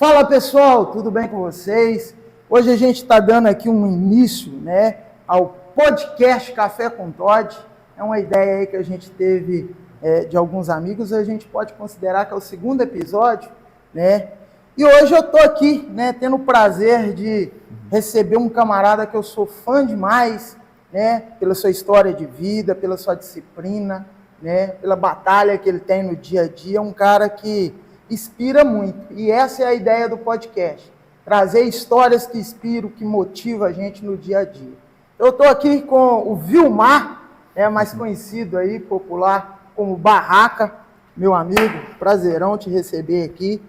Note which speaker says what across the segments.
Speaker 1: Fala pessoal, tudo bem com vocês? Hoje a gente está dando aqui um início, ao podcast Café com Todd. É uma ideia aí que a gente teve de alguns amigos, a gente pode considerar que é o segundo episódio, né? E hoje eu estou aqui, tendo o prazer de receber um camarada que eu sou fã demais, pela sua história de vida, pela sua disciplina, pela batalha que ele tem no dia a dia, um cara que inspira muito. E essa é a ideia do podcast, trazer histórias que inspiram, que motivam a gente no dia a dia. Eu estou aqui com o Vilmar, mais conhecido aí, popular como Barraca, meu amigo, prazerão te receber aqui.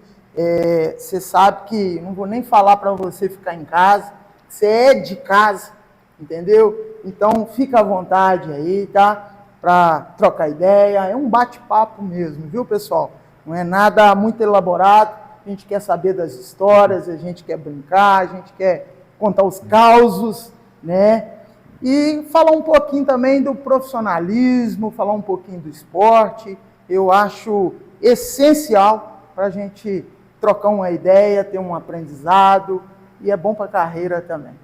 Speaker 1: Você sabe que não vou nem falar para você ficar em casa, você é de casa, entendeu? Então fica à vontade aí, tá? Para trocar ideia, é um bate-papo mesmo, viu, pessoal? Não é nada muito elaborado, a gente quer saber das histórias, a gente quer brincar, a gente quer contar os causos, E falar um pouquinho também do profissionalismo, falar um pouquinho do esporte. Eu acho essencial para a gente trocar uma ideia, ter um aprendizado, e é bom para a carreira também.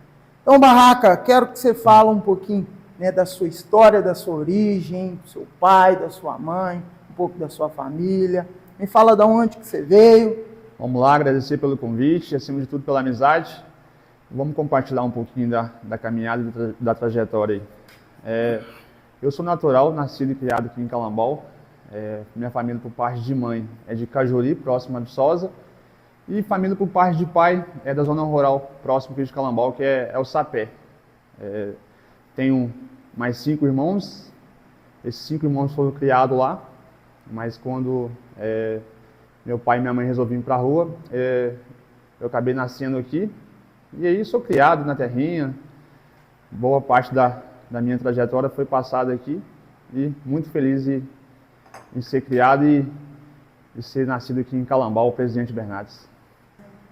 Speaker 1: Então, Barraca, quero que você fale um pouquinho da sua história, da sua origem, do seu pai, da sua mãe, um pouco da sua família. Me fala de onde que você veio.
Speaker 2: Vamos lá, agradecer pelo convite, acima de tudo pela amizade. Vamos compartilhar um pouquinho da caminhada e da trajetória aí. Eu sou natural, nascido e criado aqui em Calambau. Minha família, por parte de mãe, é de Cajuri, próximo a Viçosa. E família, por parte de pai, é da zona rural, próximo aqui de Calambau, que é o Sapé. Tenho mais 5 irmãos. Esses 5 irmãos foram criados lá. Mas quando meu pai e minha mãe resolveram ir para a rua, eu acabei nascendo aqui. E aí sou criado na terrinha. Boa parte da minha trajetória foi passada aqui. E muito feliz em ser criado e ser nascido aqui em Calambau, o Presidente Bernardes.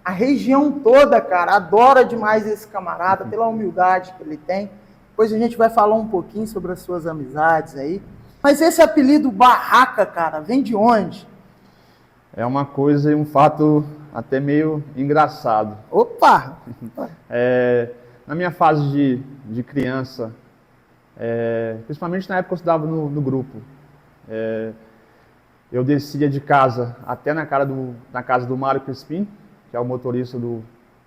Speaker 1: A região toda, cara, adora demais esse camarada, pela humildade que ele tem. Depois a gente vai falar um pouquinho sobre as suas amizades aí. Mas esse apelido Barraca, cara, vem de onde?
Speaker 2: É uma coisa e um fato até meio engraçado.
Speaker 1: Opa!
Speaker 2: Na minha fase de criança, principalmente na época que eu estudava no grupo, eu descia de casa até na casa do Mário Crispim, que é o motorista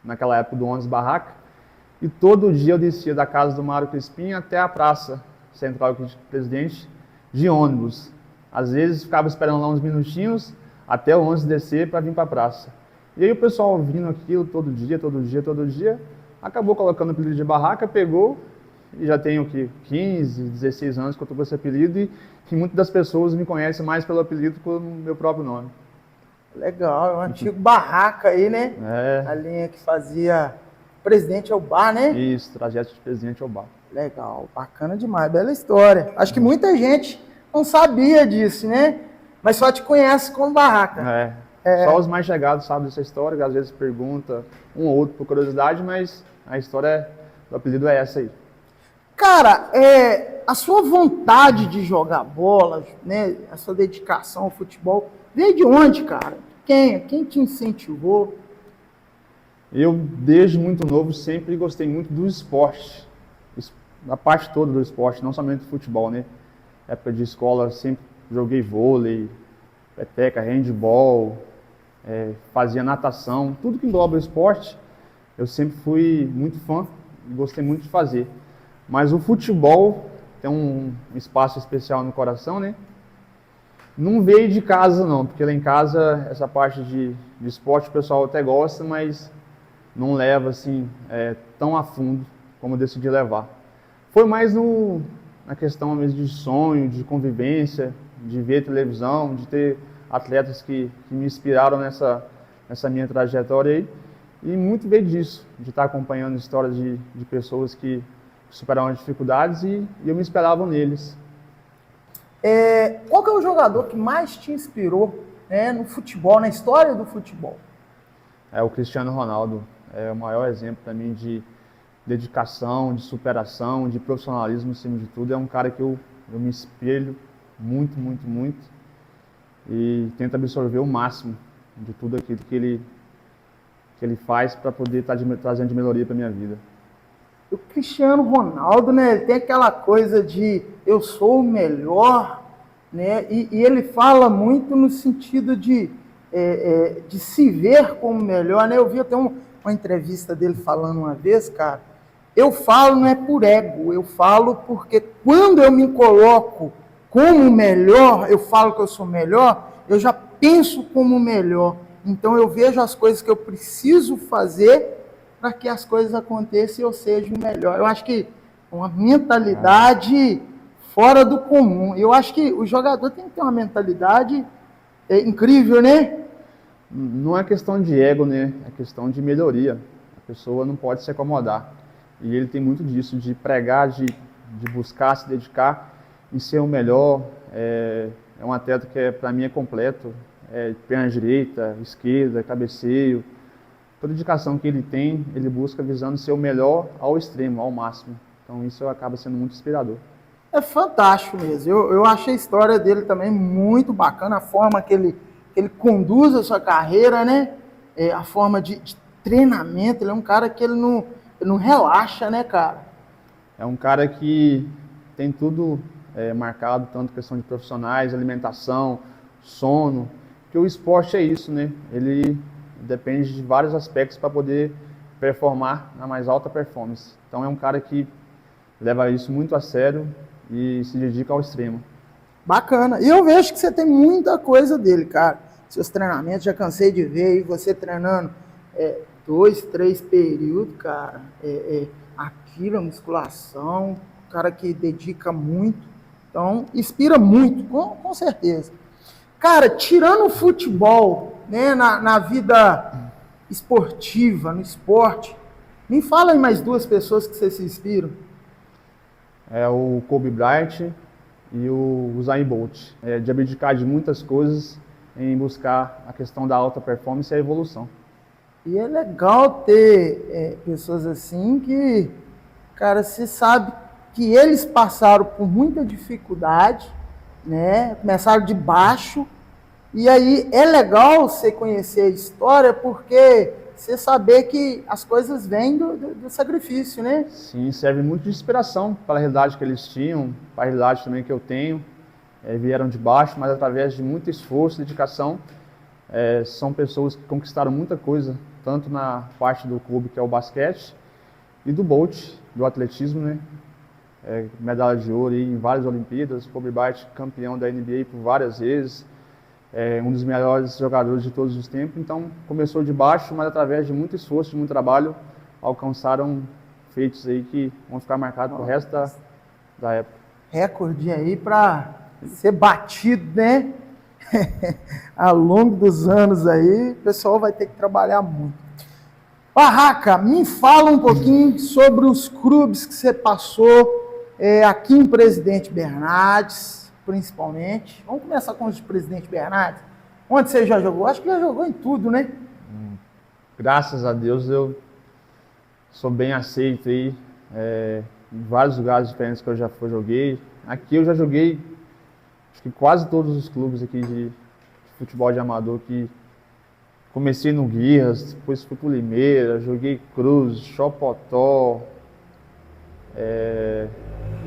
Speaker 2: naquela época do ônibus Barraca, e todo dia eu descia da casa do Mário Crispim até a praça central aqui de Presidente, de ônibus. Às vezes ficava esperando lá uns minutinhos até o ônibus descer para vir para a praça. E aí o pessoal vindo aquilo todo dia, acabou colocando o apelido de Barraca, pegou, e já tenho 15, 16 anos que eu estou com esse apelido, e muitas das pessoas me conhecem mais pelo apelido que pelo meu próprio nome.
Speaker 1: Legal, é um antigo Barraca aí, né? A linha que fazia Presidente ao Bar, né?
Speaker 2: Isso, trajeto de Presidente ao Bar.
Speaker 1: Legal, bacana demais, bela história. Acho que muita gente não sabia disso, né? Mas só te conhece como Barraca.
Speaker 2: Só os mais chegados sabem dessa história, que às vezes pergunta um ou outro por curiosidade, mas a história do apelido é essa aí.
Speaker 1: Cara, a sua vontade de jogar bola, a sua dedicação ao futebol, veio de onde, cara? Quem te incentivou?
Speaker 2: Eu, desde muito novo, sempre gostei muito do esporte, da parte toda do esporte, não somente do futebol, né? Época de escola, sempre joguei vôlei, peteca, handball, fazia natação, tudo que engloba o esporte, eu sempre fui muito fã e gostei muito de fazer. Mas o futebol tem um espaço especial no coração, né? Não veio de casa não, porque lá em casa essa parte de esporte o pessoal até gosta, mas não leva assim tão a fundo como eu decidi levar. Foi mais na questão mesmo de sonho, de convivência, de ver televisão, de ter atletas que me inspiraram nessa minha trajetória aí. E muito veio disso, de estar acompanhando histórias de pessoas que superaram as dificuldades e eu me inspirava neles.
Speaker 1: Qual que é o jogador que mais te inspirou no futebol, na história do futebol?
Speaker 2: É o Cristiano Ronaldo. É o maior exemplo para mim de dedicação, de superação, de profissionalismo acima de tudo. É um cara que eu me espelho muito, muito, muito e tento absorver o máximo de tudo aquilo que que ele faz para poder estar trazendo de melhoria para minha vida.
Speaker 1: O Cristiano Ronaldo, né, ele tem aquela coisa de eu sou o melhor, né, e ele fala muito no sentido de se ver como melhor, né? Eu vi até uma entrevista dele falando uma vez, cara, eu falo não é por ego, eu falo porque quando eu me coloco como melhor, eu falo que eu sou melhor, eu já penso como melhor, então eu vejo as coisas que eu preciso fazer para que as coisas aconteçam e eu seja o melhor. Eu acho que uma mentalidade fora do comum. Eu acho que o jogador tem que ter uma mentalidade incrível, né?
Speaker 2: Não é questão de ego, né? É questão de melhoria. A pessoa não pode se acomodar. E ele tem muito disso, de pregar, de buscar, se dedicar em ser o melhor. É um atleta que, para mim, é completo. Perna direita, esquerda, cabeceio. Toda dedicação que ele tem, ele busca visando ser o melhor ao extremo, ao máximo. Então isso acaba sendo muito inspirador.
Speaker 1: É fantástico mesmo. Eu achei a história dele também muito bacana, a forma que ele conduz a sua carreira, né? A forma de treinamento. Ele é um cara que ele não relaxa, né, cara?
Speaker 2: É um cara que tem tudo marcado, tanto questão de profissionais, alimentação, sono, porque o esporte é isso, né? Ele depende de vários aspectos para poder performar na mais alta performance. Então é um cara que leva isso muito a sério e se dedica ao extremo.
Speaker 1: Bacana. E eu vejo que você tem muita coisa dele, cara. Seus treinamentos, já cansei de ver aí você treinando 2, 3 períodos, cara. Aquilo, a musculação, cara que dedica muito. Então, inspira muito, com certeza. Cara, tirando o futebol, né, na vida esportiva, no esporte, me fala aí mais 2 pessoas que você se inspira.
Speaker 2: É o Kobe Bryant e o Usain Bolt. De abdicar de muitas coisas em buscar a questão da alta performance e a evolução.
Speaker 1: E é legal ter pessoas assim que, cara, você sabe que eles passaram por muita dificuldade, né? Começaram de baixo. E aí é legal você conhecer a história porque você saber que as coisas vêm do sacrifício, né?
Speaker 2: Sim, serve muito de inspiração para a realidade que eles tinham, para a realidade também que eu tenho. Vieram de baixo, mas através de muito esforço e dedicação, são pessoas que conquistaram muita coisa, tanto na parte do clube, que é o basquete, e do Bolt, do atletismo, né? Medalha de ouro em várias Olimpíadas, Kobe Bryant campeão da NBA por várias vezes, um dos melhores jogadores de todos os tempos. Então começou de baixo, mas através de muito esforço, de muito trabalho, alcançaram feitos aí que vão ficar marcados pro resto da época.
Speaker 1: Recorde aí para ser batido, né? Ao longo dos anos aí, o pessoal vai ter que trabalhar muito. Barraca, me fala um pouquinho sobre os clubes que você passou aqui em Presidente Bernardes, principalmente. Vamos começar com os de Presidente Bernardes. Onde você já jogou? Acho que já jogou em tudo, né?
Speaker 2: Graças a Deus eu sou bem aceito aí, em vários lugares diferentes que eu já joguei. Aqui eu já joguei, acho que quase todos os clubes aqui de futebol de amador, que comecei no Guirras, depois fui pro Limeira, joguei Cruz, Chopotó,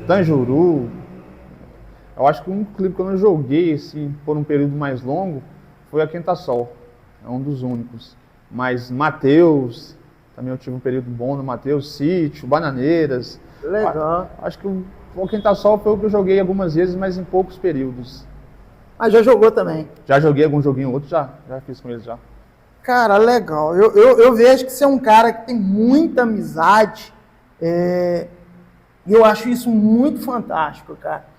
Speaker 2: Tanjuru. Eu acho que um clube que eu não joguei assim, por um período mais longo foi a Quentasol, é um dos únicos. Mas Mateus, também eu tive um período bom no Mateus, Sítio, Bananeiras.
Speaker 1: Legal.
Speaker 2: Acho que o Quentasol foi o que eu joguei algumas vezes, mas em poucos períodos.
Speaker 1: Ah, já jogou também?
Speaker 2: Já joguei algum joguinho ou outro, já fiz com eles já.
Speaker 1: Cara, legal. Eu vejo que você é um cara que tem muita amizade. E eu acho isso muito fantástico, cara.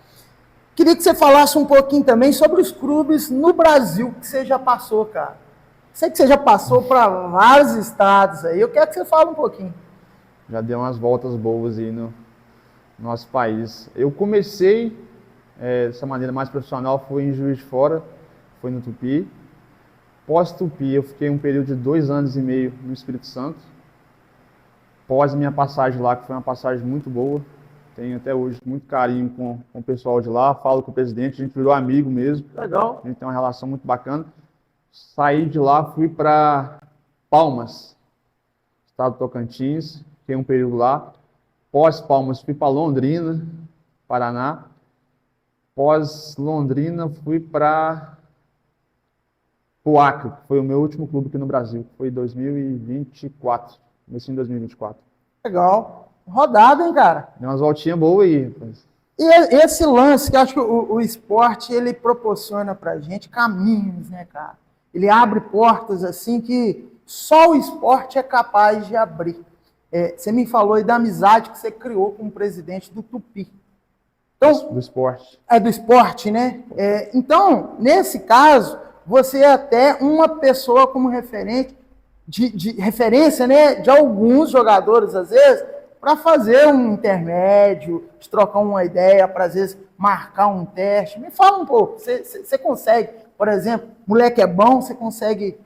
Speaker 1: Queria que você falasse um pouquinho também sobre os clubes no Brasil que você já passou, cara. Sei que você já passou para vários estados aí. Eu quero que você fale um pouquinho.
Speaker 2: Já dei umas voltas boas aí no nosso país. Eu comecei dessa maneira mais profissional, foi em Juiz de Fora, foi no Tupi. Pós-Tupi, eu fiquei um período de 2 anos e meio no Espírito Santo. Pós minha passagem lá, que foi uma passagem muito boa. Tenho até hoje muito carinho com o pessoal de lá, falo com o presidente, a gente virou amigo mesmo.
Speaker 1: Legal.
Speaker 2: A gente tem uma relação muito bacana. Saí de lá, fui para Palmas, estado do Tocantins, fiquei um período lá. Pós Palmas, fui para Londrina, Paraná. Pós Londrina, fui para o Acre, que foi o meu último clube aqui no Brasil. Foi em 2024, comecei em 2024.
Speaker 1: Legal. Rodada, hein, cara?
Speaker 2: Deu umas voltinhas boas aí, rapaz.
Speaker 1: E esse lance que eu acho que o esporte, ele proporciona pra gente caminhos, né, cara? Ele abre portas, assim, que só o esporte é capaz de abrir. Você me falou aí da amizade que você criou com o presidente do Tupi. Então,
Speaker 2: Do esporte.
Speaker 1: É do esporte, né? Então, nesse caso, você é até uma pessoa como referente, de referência, né, de alguns jogadores, às vezes, para fazer um intermédio, de trocar uma ideia, para, às vezes, marcar um teste. Me fala um pouco. Você consegue, por exemplo, moleque é bom, você consegue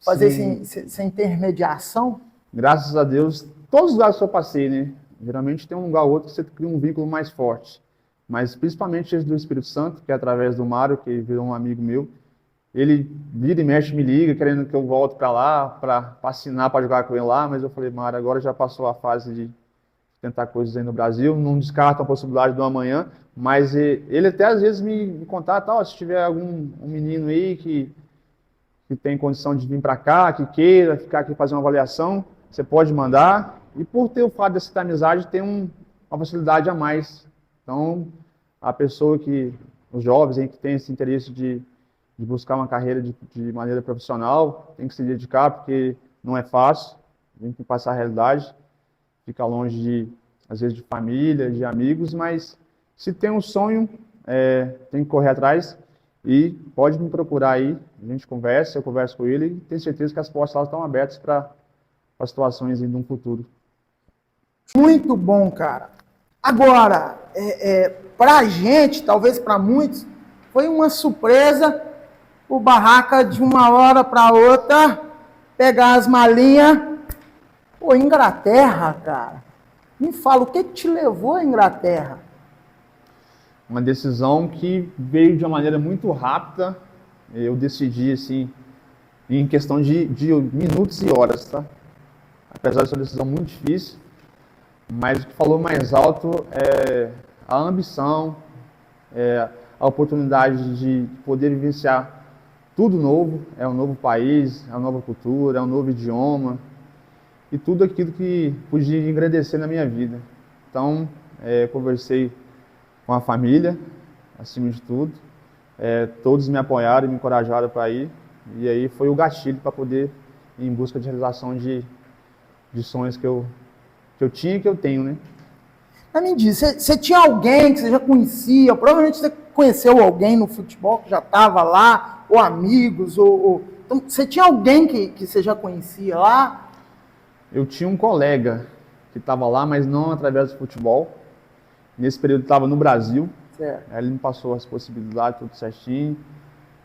Speaker 1: fazer essa intermediação?
Speaker 2: Graças a Deus, todos os lugares que eu passei, né? Geralmente tem um lugar ou outro que você cria um vínculo mais forte. Mas principalmente esse do Espírito Santo, que é através do Mário, que virou um amigo meu. Ele vira e mexe, me liga, querendo que eu volte para lá, para assinar, para jogar com ele lá. Mas eu falei, Mário, agora já passou a fase de tentar coisas aí no Brasil. Não descarto a possibilidade do amanhã. Mas ele até às vezes me contata, se tiver algum menino aí que tem condição de vir para cá, que queira ficar aqui fazer uma avaliação, você pode mandar. E por ter o fato dessa amizade, tem uma facilidade a mais. Então, a pessoa os jovens aí, que tem esse interesse de buscar uma carreira de maneira profissional, tem que se dedicar, porque não é fácil, tem que passar a realidade, fica longe, às vezes, de família, de amigos, mas se tem um sonho, tem que correr atrás e pode me procurar aí, a gente conversa, eu converso com ele e tenho certeza que as portas estão abertas para situações em um futuro.
Speaker 1: Muito bom, cara. Agora, para a gente, talvez para muitos, foi uma surpresa o Barraca de uma hora para outra pegar as malinhas. Pô, Inglaterra, cara. Me fala, o que te levou à Inglaterra?
Speaker 2: Uma decisão que veio de uma maneira muito rápida. Eu decidi, assim, em questão de minutos e horas, tá? Apesar de ser uma decisão muito difícil, mas o que falou mais alto é a ambição, a oportunidade de poder vivenciar tudo novo, é um novo país, é uma nova cultura, é um novo idioma e tudo aquilo que podia engrandecer na minha vida. Então, conversei com a família, acima de tudo, todos me apoiaram e me encorajaram para ir, e aí foi o gatilho para poder ir em busca de realização de sonhos que eu tinha e que eu tenho, né?
Speaker 1: Mas me diz, você tinha alguém que você já conhecia, provavelmente você conheceu alguém no futebol que já estava lá, ou amigos, então, você tinha alguém que você já conhecia lá?
Speaker 2: Eu tinha um colega que estava lá, mas não através do futebol. Nesse período estava no Brasil.
Speaker 1: Certo.
Speaker 2: Aí ele me passou as possibilidades, tudo certinho.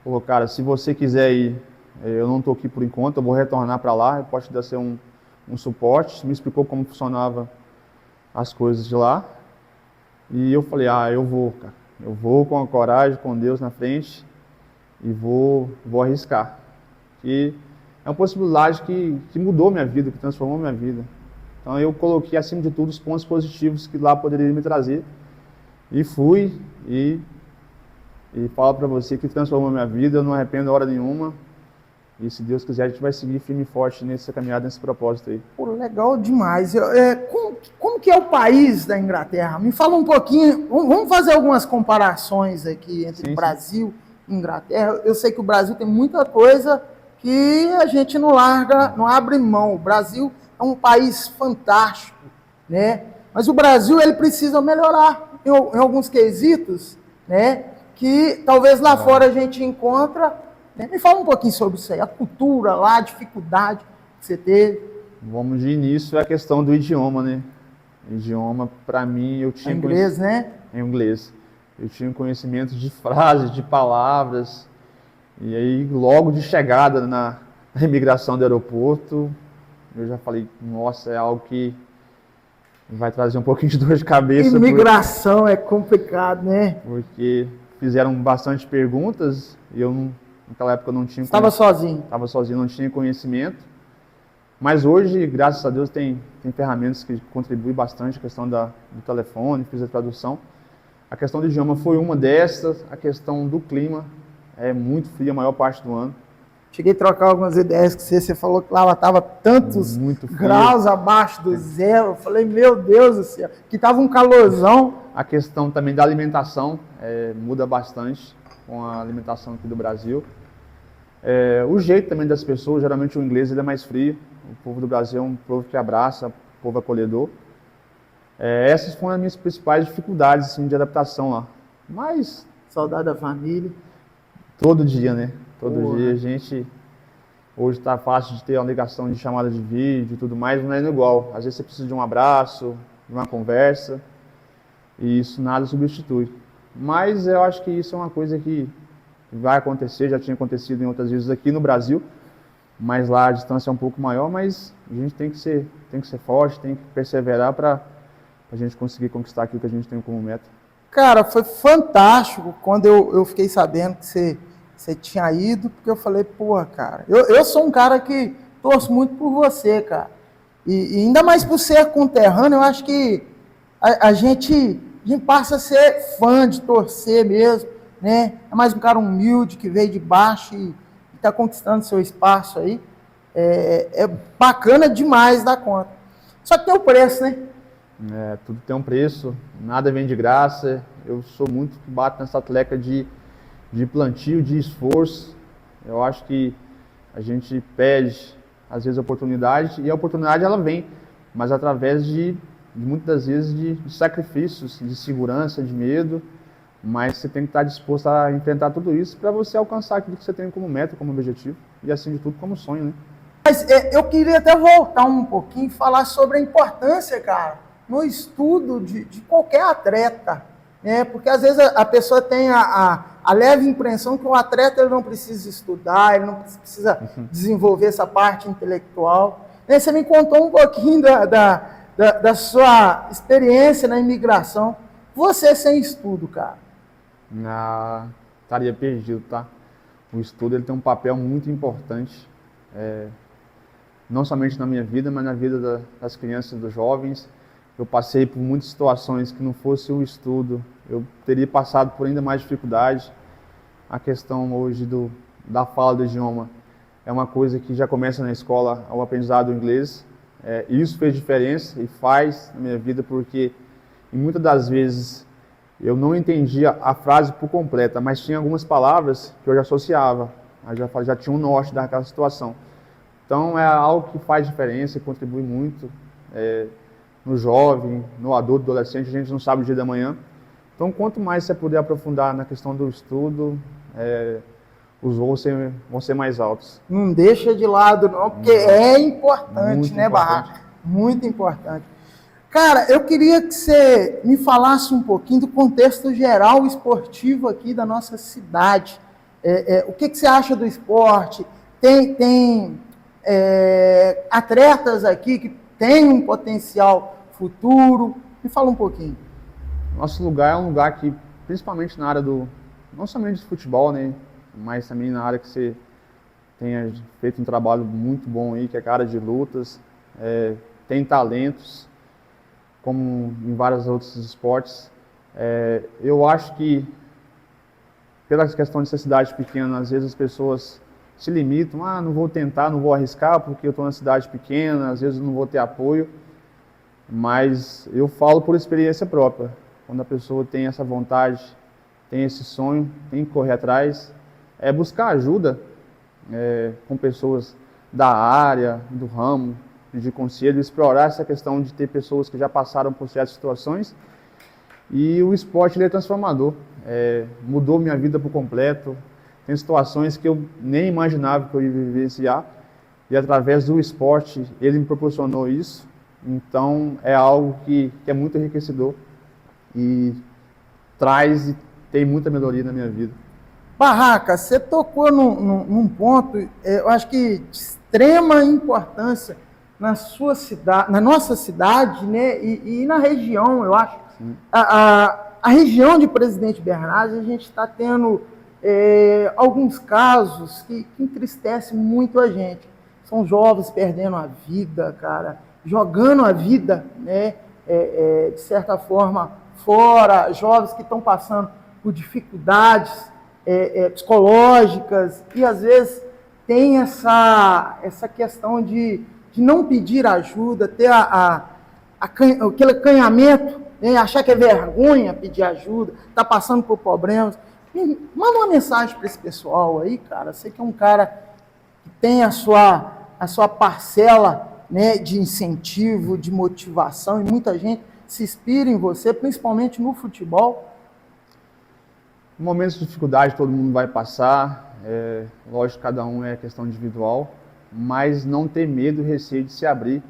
Speaker 2: Falou, cara, se você quiser ir, eu não estou aqui por enquanto, eu vou retornar para lá, eu posso te dar um suporte. Me explicou como funcionava as coisas de lá. E eu falei, eu vou, cara. Eu vou com a coragem, com Deus na frente e vou arriscar. E é uma possibilidade que mudou minha vida, que transformou minha vida. Então eu coloquei acima de tudo os pontos positivos que lá poderiam me trazer. E fui e falo para você que transformou minha vida, eu não arrependo hora nenhuma. E se Deus quiser, a gente vai seguir firme e forte nessa caminhada, nesse propósito aí.
Speaker 1: Pô, legal demais. Como que é o país da Inglaterra? Me fala um pouquinho, vamos fazer algumas comparações aqui entre Brasil e Inglaterra. Eu sei que o Brasil tem muita coisa que a gente não larga, não abre mão. O Brasil é um país fantástico, né? Mas o Brasil, ele precisa melhorar em alguns quesitos, né? Que talvez lá fora a gente encontra. Me fala um pouquinho sobre isso aí, a cultura lá, a dificuldade que você teve.
Speaker 2: Vamos de início a questão do idioma, né? Idioma, para mim, eu tinha...
Speaker 1: Inglês, né?
Speaker 2: Em inglês. Eu tinha conhecimento de frases, de palavras. E aí, logo de chegada na imigração do aeroporto, eu já falei, nossa, é algo que vai trazer um pouquinho de dor de cabeça.
Speaker 1: Imigração é complicado, né?
Speaker 2: Porque fizeram bastante perguntas e eu, naquela época, não tinha...
Speaker 1: Estava sozinho?
Speaker 2: Estava sozinho, não tinha conhecimento. Mas hoje, graças a Deus, tem ferramentas que contribuem bastante, a questão do telefone, fiz a tradução. A questão do idioma foi uma dessas, a questão do clima, é muito frio a maior parte do ano.
Speaker 1: Cheguei a trocar algumas ideias com você falou que lá estava tantos graus abaixo do zero. Eu falei, meu Deus do céu, que estava um calorzão.
Speaker 2: A questão também da alimentação muda bastante com a alimentação aqui do Brasil. O jeito também das pessoas, geralmente o inglês ele é mais frio. O povo do Brasil é um povo que abraça, um povo acolhedor. Essas foram as minhas principais dificuldades assim, de adaptação lá. Mas...
Speaker 1: saudade da família.
Speaker 2: Todo dia, né? Todo dia a gente... Hoje está fácil de ter uma ligação de chamada de vídeo e tudo mais, mas não é igual. Às vezes você precisa de um abraço, de uma conversa, e isso nada substitui. Mas eu acho que isso é uma coisa que vai acontecer, já tinha acontecido em outras vezes aqui no Brasil, mas lá a distância é um pouco maior, mas a gente tem que ser forte, tem que perseverar para a gente conseguir conquistar aquilo que a gente tem como meta.
Speaker 1: Cara, foi fantástico quando eu fiquei sabendo que você tinha ido, porque eu falei, porra, cara, eu sou um cara que torço muito por você, cara. E ainda mais por ser conterrâneo, eu acho que a gente passa a ser fã de torcer mesmo, né? É mais um cara humilde, que veio de baixo e está conquistando seu espaço aí. É bacana demais da conta. Só que tem o preço, né?
Speaker 2: Tudo tem um preço, nada vem de graça. Eu sou muito que bato nessa tecla de plantio, de esforço. Eu acho que a gente pede, às vezes, oportunidade, e a oportunidade ela vem, mas através de muitas das vezes, de sacrifícios, de segurança, de medo, mas você tem que estar disposto a enfrentar tudo isso para você alcançar aquilo que você tem como meta, como objetivo, e acima de tudo, como sonho, né?
Speaker 1: Mas eu queria até voltar um pouquinho e falar sobre a importância, cara, no estudo de qualquer atleta, né? Porque às vezes a pessoa tem a leve impressão que o atleta ele não precisa estudar, ele não precisa desenvolver essa parte intelectual. E você me contou um pouquinho da sua experiência na imigração. Você sem estudo, cara?
Speaker 2: Estaria perdido, tá? O estudo ele tem um papel muito importante, não somente na minha vida, mas na vida das crianças e dos jovens. Eu passei por muitas situações que não fosse o estudo, eu teria passado por ainda mais dificuldade. A questão hoje da fala do idioma é uma coisa que já começa na escola, o aprendizado do inglês. Isso fez diferença e faz na minha vida, porque muitas das vezes eu não entendia a frase por completa, mas tinha algumas palavras que eu já associava, já tinha um norte daquela situação. Então é algo que faz diferença e contribui muito no jovem, no adulto, adolescente, a gente não sabe o dia da manhã. Então quanto mais você puder aprofundar na questão do estudo, os voos vão ser mais altos.
Speaker 1: Não deixa de lado não, porque é importante, né, Barraca? Muito importante. Cara, eu queria que você me falasse um pouquinho do contexto geral esportivo aqui da nossa cidade. O que você acha do esporte? Tem atletas aqui que têm um potencial futuro? Me fala um pouquinho.
Speaker 2: Nosso lugar é um lugar que, principalmente na área não somente do futebol, né, mas também na área que você tenha feito um trabalho muito bom aí, que é a área de lutas, tem talentos, como em vários outros esportes. Eu acho que, pela questão de ser cidade pequena, às vezes as pessoas se limitam, não vou tentar, não vou arriscar, porque eu estou na cidade pequena, às vezes não vou ter apoio, mas eu falo por experiência própria. Quando a pessoa tem essa vontade, tem esse sonho, tem que correr atrás, buscar ajuda com pessoas da área, do ramo, de conselho, explorar essa questão de ter pessoas que já passaram por certas situações. E o esporte ele é transformador, mudou minha vida por completo. Tem situações que eu nem imaginava que eu ia vivenciar, e através do esporte ele me proporcionou isso. Então é algo que é muito enriquecedor e traz e tem muita melhoria na minha vida.
Speaker 1: Barraca, você tocou num ponto, eu acho que de extrema importância na sua cidade, na nossa cidade, né, e na região, eu acho. A região de Presidente Bernardes, a gente está tendo alguns casos que entristecem muito a gente. São jovens perdendo a vida, cara, jogando a vida, né, de certa forma, fora, jovens que estão passando por dificuldades psicológicas e, às vezes, tem essa questão de não pedir ajuda, ter aquele acanhamento, né, achar que é vergonha pedir ajuda, tá passando por problemas. Manda uma mensagem para esse pessoal aí, cara. Você que é um cara que tem a sua parcela, né, de incentivo, de motivação, e muita gente se inspira em você, principalmente no futebol.
Speaker 2: Momentos de dificuldade todo mundo vai passar, lógico, cada um é questão individual, mas não ter medo e receio de se abrir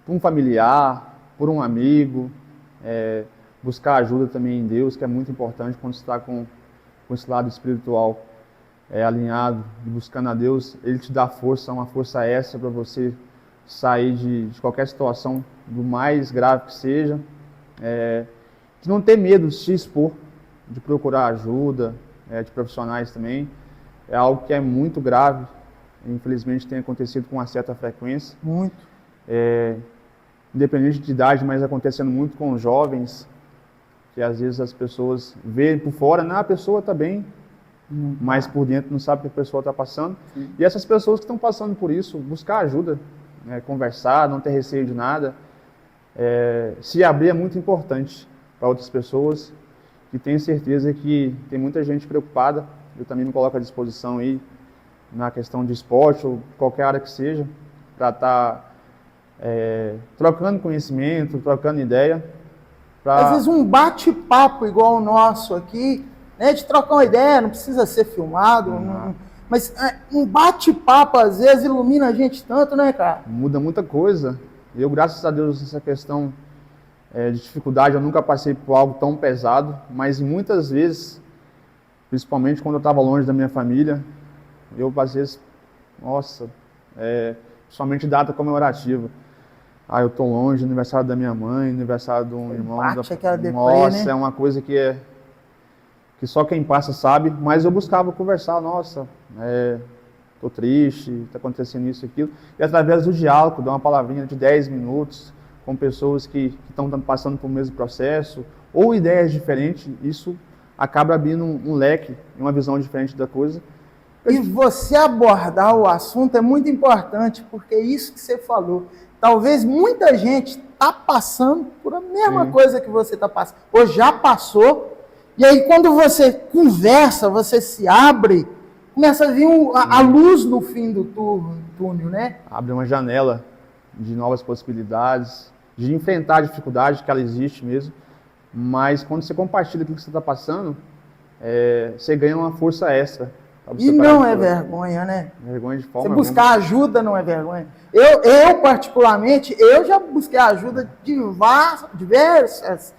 Speaker 2: por um familiar, por um amigo, buscar ajuda também em Deus, que é muito importante quando você está com esse lado espiritual alinhado, buscando a Deus. Ele te dá força, uma força extra para você sair de qualquer situação, do mais grave que seja, de não ter medo de se expor, de procurar ajuda, de profissionais também. É algo que é muito grave, infelizmente tem acontecido com uma certa frequência.
Speaker 1: Muito.
Speaker 2: Independente de idade, mas acontecendo muito com os jovens, que às vezes as pessoas veem por fora, a pessoa está bem, mas por dentro não sabe o que a pessoa está passando. Sim. E essas pessoas que estão passando por isso, buscar ajuda, conversar, não ter receio de nada, se abrir é muito importante para outras pessoas, que tenho certeza que tem muita gente preocupada. Eu também me coloco à disposição aí na questão de esporte ou qualquer área que seja, para estar trocando conhecimento, trocando ideia.
Speaker 1: Às vezes um bate-papo igual o nosso aqui, né, de trocar uma ideia, não precisa ser filmado, mas um bate-papo às vezes ilumina a gente tanto, né, cara?
Speaker 2: Muda muita coisa. Eu, graças a Deus, essa questão de dificuldade, eu nunca passei por algo tão pesado, mas muitas vezes, principalmente quando eu estava longe da minha família, eu às vezes, somente data comemorativa. Eu tô longe, aniversário da minha mãe, aniversário de um irmão.
Speaker 1: Né?
Speaker 2: É uma coisa que só quem passa sabe, mas eu buscava conversar, tô triste, tá acontecendo isso e aquilo. E através do diálogo, dar uma palavrinha de 10 minutos com pessoas que estão passando pelo mesmo processo, ou ideias diferentes, isso acaba abrindo um leque, uma visão diferente da coisa.
Speaker 1: E você abordar o assunto é muito importante, porque é isso que você falou. Talvez muita gente está passando por a mesma coisa que você está passando, ou já passou, e aí quando você conversa, você se abre, começa a vir a luz no fim do túnel, né?
Speaker 2: Abre uma janela de novas possibilidades, de enfrentar a dificuldade, que ela existe mesmo, mas quando você compartilha aquilo que você está passando, você ganha uma força extra.
Speaker 1: E não é vergonha, né?
Speaker 2: Vergonha de forma
Speaker 1: Você buscar ajuda não é vergonha. Eu particularmente, eu já busquei ajuda diversas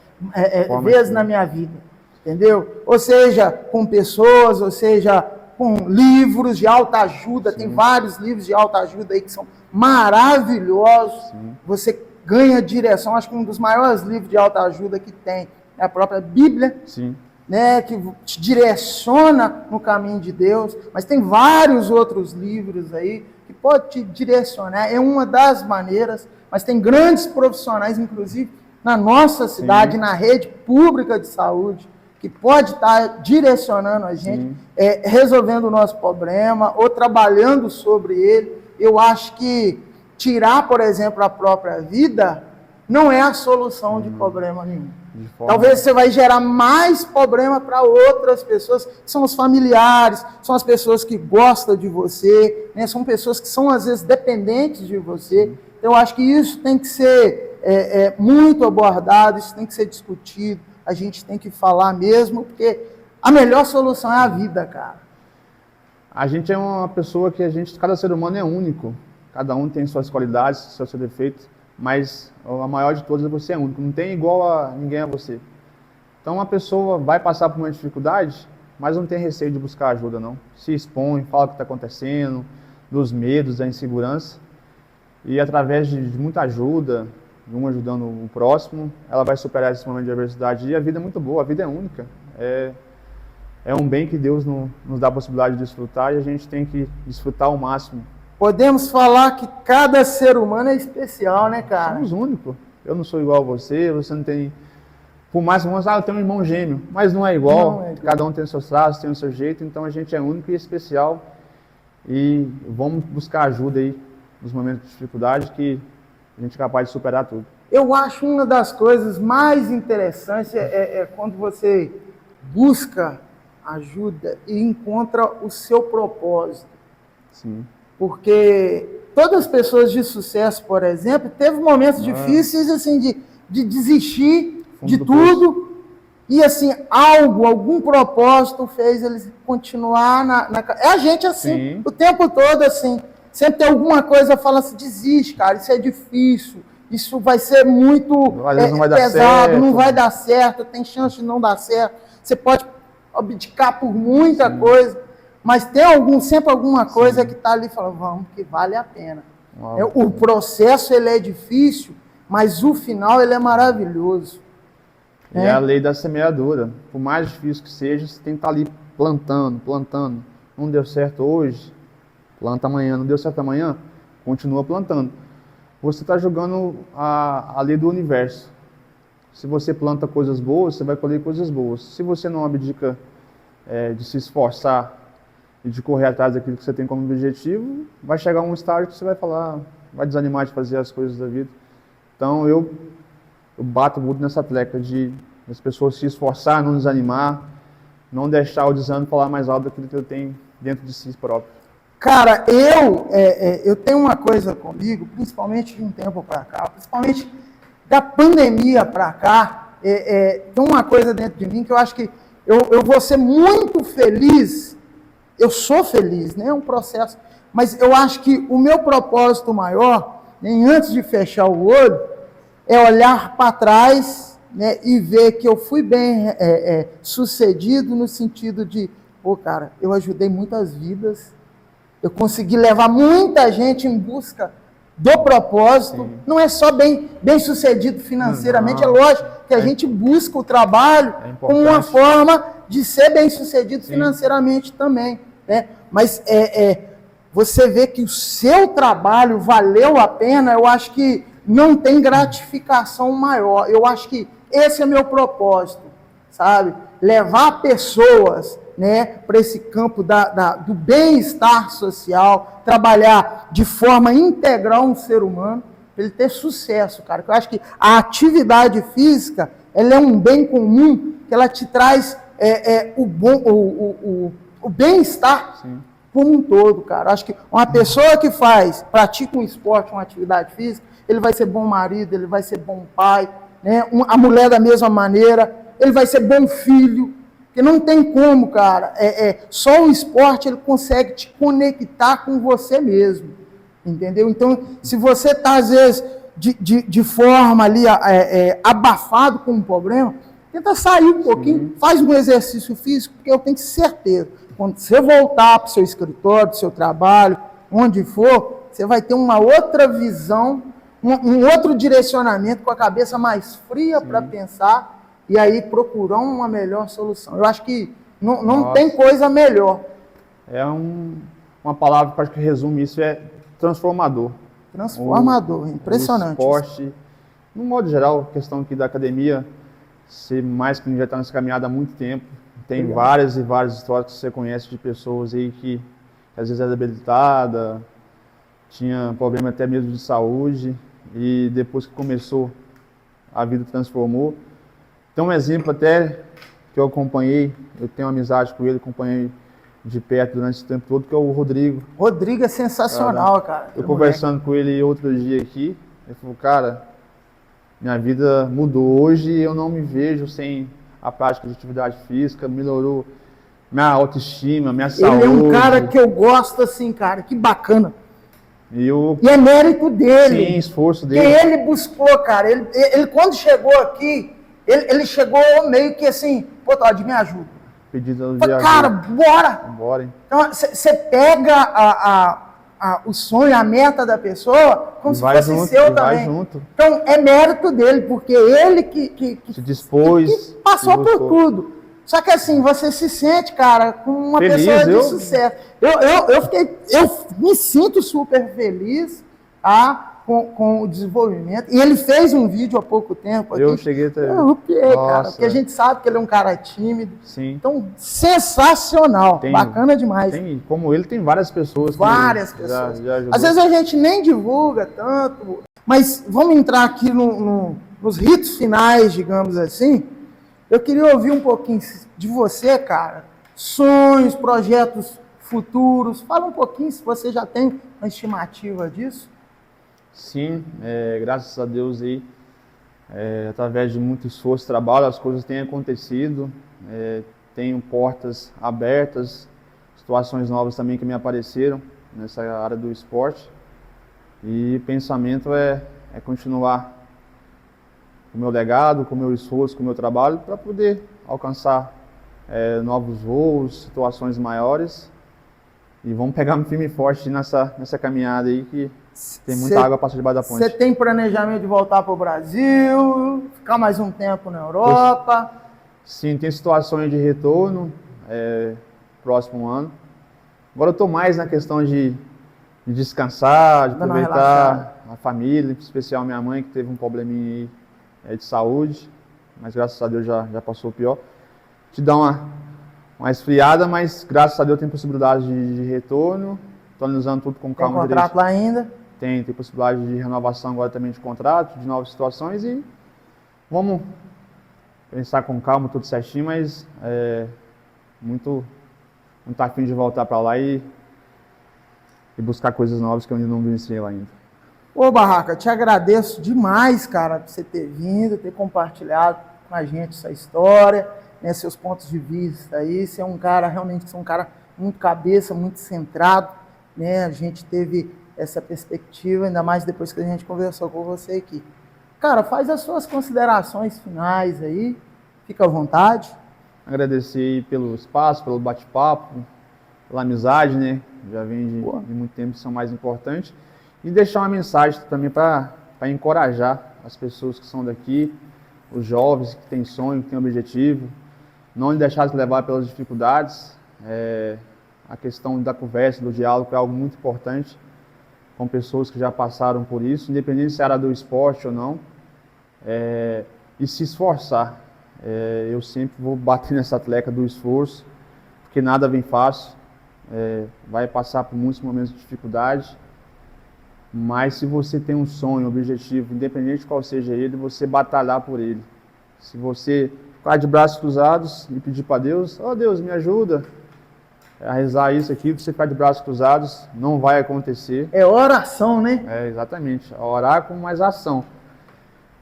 Speaker 1: vezes na minha vida, entendeu? Ou seja, com pessoas, ou seja, com livros de autoajuda. Tem vários livros de autoajuda aí que são maravilhosos. Sim. Você ganha direção. Acho que um dos maiores livros de autoajuda que tem é a própria Bíblia.
Speaker 2: Sim.
Speaker 1: Né, que te direciona no caminho de Deus, mas tem vários outros livros aí que pode te direcionar, é uma das maneiras, mas tem grandes profissionais, inclusive na nossa cidade, na rede pública de saúde, que pode estar direcionando a gente, resolvendo o nosso problema, ou trabalhando sobre ele. Eu acho que tirar, por exemplo, a própria vida não é a solução de problema nenhum. Talvez você vai gerar mais problema para outras pessoas, que são os familiares, são as pessoas que gostam de você, né? São pessoas que são, às vezes, dependentes de você. Eu acho que isso tem que ser muito abordado, isso tem que ser discutido, a gente tem que falar mesmo, porque a melhor solução é a vida, cara.
Speaker 2: A gente é uma pessoa que cada ser humano é único, cada um tem suas qualidades, seus defeitos, mas a maior de todas é você é único, não tem igual a ninguém a você. Então uma pessoa vai passar por uma dificuldade, mas não tem receio de buscar ajuda não. Se expõe, fala o que está acontecendo, dos medos, da insegurança, e através de muita ajuda, de um ajudando o próximo, ela vai superar esse momento de adversidade. E a vida é muito boa, a vida é única. É um bem que Deus nos dá a possibilidade de desfrutar, e a gente tem que desfrutar ao máximo
Speaker 1: podemos falar que cada ser humano é especial, né, cara?
Speaker 2: Somos únicos. Eu não sou igual a você não tem... Por mais que eu tenho um irmão gêmeo, mas não é igual.
Speaker 1: Não é igual.
Speaker 2: Cada um tem os seus traços, tem o seu jeito, então a gente é único e especial. E vamos buscar ajuda aí nos momentos de dificuldade que a gente é capaz de superar tudo.
Speaker 1: Eu acho uma das coisas mais interessantes é quando você busca ajuda e encontra o seu propósito.
Speaker 2: Sim.
Speaker 1: Porque todas as pessoas de sucesso, por exemplo, teve momentos difíceis assim de desistir de tudo e assim algum propósito fez eles continuar é a gente assim,
Speaker 2: Sim.
Speaker 1: o tempo todo assim, sempre tem alguma coisa fala assim, desiste, cara, isso é difícil, isso vai ser muito
Speaker 2: às vezes não vai dar
Speaker 1: pesado,
Speaker 2: certo.
Speaker 1: não vai dar certo, tem chance de não dar certo, você pode abdicar por muita coisa, mas tem sempre alguma coisa que está ali falando, vamos, que vale a pena. O processo ele é difícil, mas o final ele é maravilhoso.
Speaker 2: E é a lei da semeadura. Por mais difícil que seja, você tem que estar ali plantando. Não deu certo hoje, planta amanhã. Não deu certo amanhã, continua plantando. Você está jogando a lei do universo. Se você planta coisas boas, você vai colher coisas boas. Se você não abdica de se esforçar e de correr atrás daquilo que você tem como objetivo, vai chegar um estágio que você vai falar, vai desanimar de fazer as coisas da vida. Então eu bato muito nessa tecla de as pessoas se esforçar, não desanimar, não deixar o desânimo falar mais alto daquilo que eu tenho dentro de si próprio.
Speaker 1: Cara, eu tenho uma coisa comigo, principalmente de um tempo para cá, principalmente da pandemia para cá, tem uma coisa dentro de mim que eu acho que eu vou ser muito feliz, eu sou feliz, né? É um processo, mas eu acho que o meu propósito maior, nem antes de fechar o olho, é olhar para trás, né, e ver que eu fui bem sucedido no sentido de, pô, cara, eu ajudei muitas vidas, eu consegui levar muita gente em busca do propósito. Sim. Não é só bem sucedido financeiramente, não. É lógico que a gente busca o trabalho como uma forma de ser bem sucedido financeiramente também, né? Mas você vê que o seu trabalho valeu a pena, eu acho que não tem gratificação maior. Eu acho que esse é meu propósito, sabe? Levar pessoas, né, para esse campo do bem-estar social, trabalhar de forma integral um ser humano, para ele ter sucesso, cara. Eu acho que a atividade física, ela é um bem comum, que ela te traz o bem-estar como um todo, cara. Eu acho que uma pessoa que pratica um esporte, uma atividade física, ele vai ser bom marido, ele vai ser bom pai, né? A mulher da mesma maneira, ele vai ser bom filho, porque não tem como, cara, só o esporte ele consegue te conectar com você mesmo, entendeu? Então, se você está, às vezes, de forma ali, abafado com um problema, tenta sair um pouquinho, faz um exercício físico, porque eu tenho certeza, quando você voltar para o seu escritório, para o seu trabalho, onde for, você vai ter uma outra visão, um outro direcionamento, com a cabeça mais fria para pensar, e aí procurar uma melhor solução. Eu acho que não tem coisa melhor.
Speaker 2: É uma palavra que acho que resume isso, é transformador.
Speaker 1: Transformador, impressionante.
Speaker 2: O esporte, no modo geral, a questão aqui da academia, ser mais que já está nessa caminhada há muito tempo. Tem várias e várias histórias que você conhece de pessoas aí que às vezes era debilitada, tinha problema até mesmo de saúde, e depois que começou, a vida transformou. Tem um exemplo até que eu acompanhei, eu tenho amizade com ele, acompanhei de perto durante esse tempo todo, que é o Rodrigo.
Speaker 1: Rodrigo é sensacional, cara.
Speaker 2: Eu conversando com ele outro dia aqui, ele falou, cara, minha vida mudou hoje e eu não me vejo sem a prática de atividade física, melhorou minha autoestima, minha saúde.
Speaker 1: Ele é um cara que eu gosto assim, cara, que bacana.
Speaker 2: E
Speaker 1: é mérito dele.
Speaker 2: Sim, esforço dele.
Speaker 1: Que ele buscou, cara. Ele quando chegou aqui, ele chegou meio que assim, pô, Todd, me ajuda.
Speaker 2: Pedido de ajuda.
Speaker 1: Cara, bora!
Speaker 2: Bora, hein?
Speaker 1: Então, você pega o sonho, a meta da pessoa, como se fosse
Speaker 2: junto,
Speaker 1: seu também.
Speaker 2: Vai junto.
Speaker 1: Então, é mérito dele, porque ele que
Speaker 2: se dispôs,
Speaker 1: que passou por tudo. Só que assim, você se sente, cara, com uma
Speaker 2: Feliz,
Speaker 1: pessoa de sucesso. Eu me sinto super feliz, tá? Com o desenvolvimento. E ele fez um vídeo há pouco tempo aqui.
Speaker 2: Eu cheguei até...
Speaker 1: Eu arrepiei, cara, porque a gente sabe que ele é um cara tímido.
Speaker 2: Sim.
Speaker 1: Então, sensacional, bacana demais.
Speaker 2: Como ele, tem várias pessoas.
Speaker 1: Várias pessoas.
Speaker 2: Já
Speaker 1: Às vezes a gente nem divulga tanto, mas vamos entrar aqui nos ritos finais, digamos assim. Eu queria ouvir um pouquinho de você, cara. Sonhos, projetos futuros. Fala um pouquinho se você já tem uma estimativa disso.
Speaker 2: Sim, graças a Deus aí, através de muito esforço e trabalho, as coisas têm acontecido, tenho portas abertas, situações novas também que me apareceram nessa área do esporte, e o pensamento é continuar com o meu legado, com o meu esforço, com o meu trabalho, para poder alcançar novos voos, situações maiores, e vamos pegar um firme e forte nessa caminhada aí, que tem muita água para debaixo da ponte.
Speaker 1: Você tem planejamento de voltar para o Brasil, ficar mais um tempo na Europa?
Speaker 2: Sim, tem situações de retorno, próximo ano. Agora eu estou mais na questão de descansar, de aproveitar a família, em especial minha mãe, que teve um probleminha aí de saúde, mas graças a Deus já passou o pior. Te dá uma esfriada, mas graças a Deus tem possibilidade de retorno. Estou analisando tudo com calma.
Speaker 1: Tem contrato lá ainda?
Speaker 2: Tem possibilidade de renovação agora também de contrato, de novas situações, e vamos pensar com calma, tudo certinho, mas muito afim de voltar para lá e buscar coisas novas que eu ainda não vivenciei lá ainda.
Speaker 1: Ô Barraca, te agradeço demais, cara, por você ter vindo, ter compartilhado com a gente essa história, né, seus pontos de vista aí. Você é um cara, realmente, muito cabeça, muito centrado, né? A gente teve essa perspectiva, ainda mais depois que a gente conversou com você aqui. Cara, faz as suas considerações finais aí, fica à vontade.
Speaker 2: Agradecer pelo espaço, pelo bate-papo, pela amizade, né? Já vem de muito tempo, que são mais importantes. E deixar uma mensagem também para encorajar as pessoas que são daqui, os jovens que têm sonho, que têm objetivo, não deixar de levar pelas dificuldades. A questão da conversa, do diálogo é algo muito importante, com pessoas que já passaram por isso, independente se era do esporte ou não, e se esforçar. Eu sempre vou bater nessa tecla do esforço, porque nada vem fácil, vai passar por muitos momentos de dificuldade, mas se você tem um sonho, um objetivo, independente de qual seja ele, você batalhar por ele. Se você ficar de braços cruzados e pedir para Deus, Deus, me ajuda a rezar isso aqui, você ficar de braços cruzados, não vai acontecer.
Speaker 1: É oração, né?
Speaker 2: Exatamente, orar com mais ação.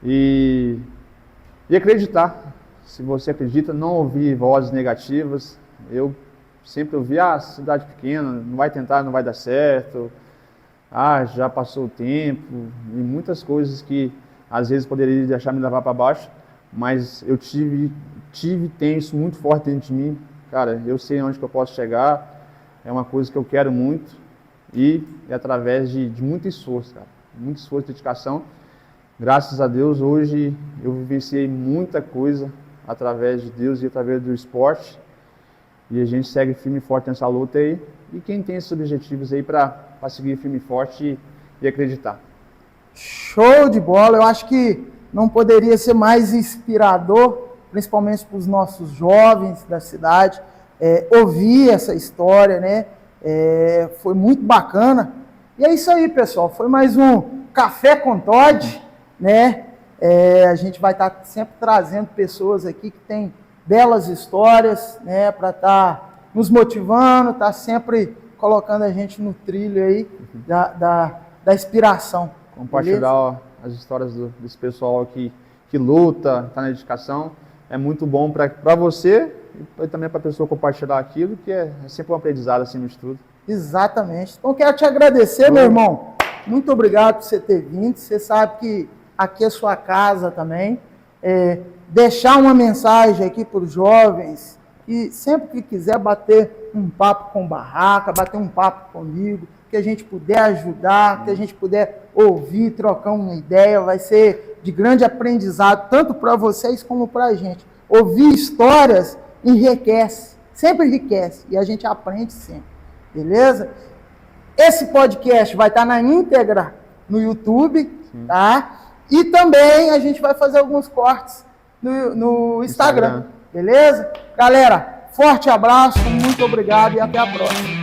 Speaker 2: E acreditar. Se você acredita, não ouvir vozes negativas. Eu sempre ouvi, cidade pequena, não vai tentar, não vai dar certo. Já passou o tempo. E muitas coisas que às vezes poderiam deixar me levar para baixo. Mas eu tenho isso muito forte dentro de mim. Cara, eu sei onde que eu posso chegar, é uma coisa que eu quero muito, e é através de muito esforço, cara, muito esforço e dedicação. Graças a Deus, hoje eu vivenciei muita coisa através de Deus e através do esporte, e a gente segue firme e forte nessa luta aí, e quem tem esses objetivos aí para seguir firme e forte e acreditar.
Speaker 1: Show de bola, eu acho que não poderia ser mais inspirador, principalmente para os nossos jovens da cidade, ouvir essa história, né? Foi muito bacana. E é isso aí, pessoal. Foi mais um Café com Todd, né? A gente vai estar sempre trazendo pessoas aqui que têm belas histórias, né? Para estar nos motivando, estar sempre colocando a gente no trilho aí da inspiração.
Speaker 2: Compartilhar as histórias desse pessoal aqui que luta, está na dedicação. É muito bom para você e também para a pessoa compartilhar aquilo, que é sempre um aprendizado acima de tudo.
Speaker 1: Exatamente. Então, quero te agradecer, meu irmão. Muito obrigado por você ter vindo. Você sabe que aqui é sua casa também. Deixar uma mensagem aqui para os jovens, e sempre que quiser bater um papo com Barraca, bater um papo comigo, que a gente puder ajudar, que a gente puder ouvir, trocar uma ideia, vai ser de grande aprendizado, tanto para vocês como para a gente. Ouvir histórias enriquece, sempre enriquece, e a gente aprende sempre, beleza? Esse podcast vai estar na íntegra no YouTube, tá? E também a gente vai fazer alguns cortes no Instagram, beleza? Galera, forte abraço, muito obrigado e até a próxima.